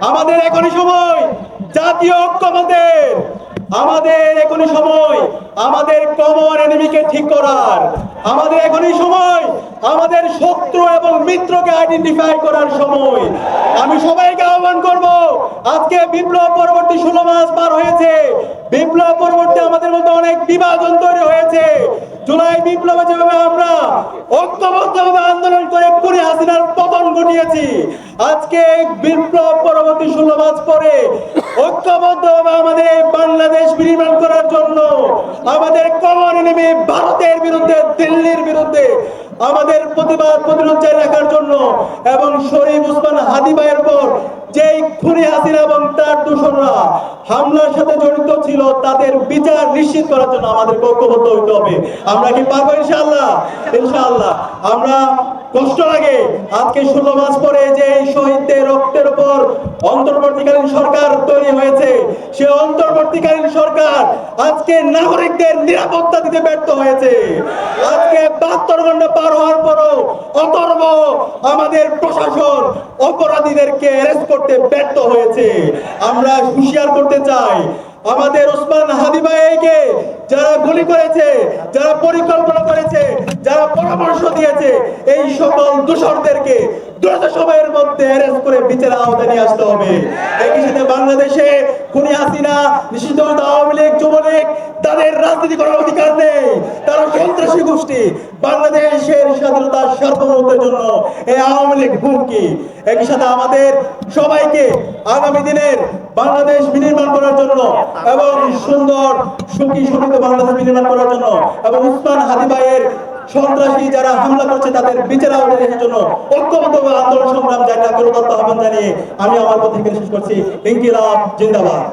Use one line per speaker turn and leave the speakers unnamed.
আমাদের এখনই সময় জাতীয় ঐক্য আমাদের এখনই সময় আমাদের কমন এনিমিকে ঠিক করার। আমাদের এখনই সময় আমাদের শত্রু এবং মিত্রকে আইডেন্টিফাই করার সময়। আমি সবাইকে আহ্বান করব, আজকে বিপ্লব পরবর্তী 16 মাস পার হয়েছে। বিপ্লব পরবর্তী আমাদের মধ্যে অনেক বিভাজন তৈরি হয়েছে। জুলাই বিপ্লবে যেভাবে আমরা ঐক্যবদ্ধভাবে আন্দোলন করে খুনি হাসিনার পতন ঘটিয়েছি, আজকে বিপ্লব পরবর্তী 16 মাস পরে ঐক্যবদ্ধভাবে আমাদের বাংলাদেশ বিনির্মাণ করার জন্য, আমাদের কমন এনিমি ভারতের বিরুদ্ধে, দিল্লির বিরুদ্ধে আমাদের প্রতিবাদ প্রতিরোধ জারি রাখার জন্য এবং শরীফ ওসমান হাদি ভাইয়ের পর যেই খুনি হাসিনা এবং তার দূষণরা হামলার সাথে জড়িত ছিল তাদের বিচার নিশ্চিত করার জন্য আমাদের ঐক্যবদ্ধ হইতে হবে। আমরা কি পারবো? ইনশাআল্লাহ। ইনশাআল্লাহ। আমরা কষ্ট লাগে আজকে 16 মাস পরে যে শহীদদের রক্তের উপর অন্তর্বর্তীকালীন সরকার তৈরি হয়েছে, সে অন্তর্বর্তীকালীন সরকার আজকে নাগরিকদের নিরাপত্তা দিতে ব্যর্থ হয়েছে। আজকে 72 ঘন্টা পার হওয়ার পরও অতর্ব আমাদের প্রশাসন অপরাধীদেরকে অ্যারেস্ট করতে ব্যর্থ হয়েছে। আমরা হুঁশিয়ার করতে চাই, আমাদের ওসমান হাদি ভাইকে যারা গুলি করেছে, যারা পরিকল্পনা করেছে, যারা পরামর্শ দিয়েছে, এই সকল দূষরদেরকে দ্রুত সময়ের মধ্যে অ্যারেস্ট করে বিচারের আওতায় নিয়ে আসতে হবে। একই সাথে বাংলাদেশে খুনি হাসিনা, নিষিদ্ধ আওয়ামী লীগ, যুবলীগ তাদের রাজনীতি করার অধিকার নেই। তারা সন্ত্রাসী গোষ্ঠী। বাংলাদেশের স্বাধীনতার সার্বভৌমত্বের জন্য এই আওয়ামী লীগ হুমকি। একই সাথে আমাদের সবাইকে আগামী দিনের বাংলাদেশ বিনির্মাণ করার জন্য এবং সুন্দর সুখী সমৃদ্ধ বাংলাদেশ বিনির্মাণ করার জন্য এবং ওসমান হাদি ভাইয়ের সন্ত্রাসী যারা হামলা করছে তাদের বিচার আওতায় জন্য ঐক্যবদ্ধ আন্দোলন সংগ্রাম জারি রাখার আহ্বান জানিয়ে আমি আমার কথা শেষ করছি। ইনকিলাব জিন্দাবাদ।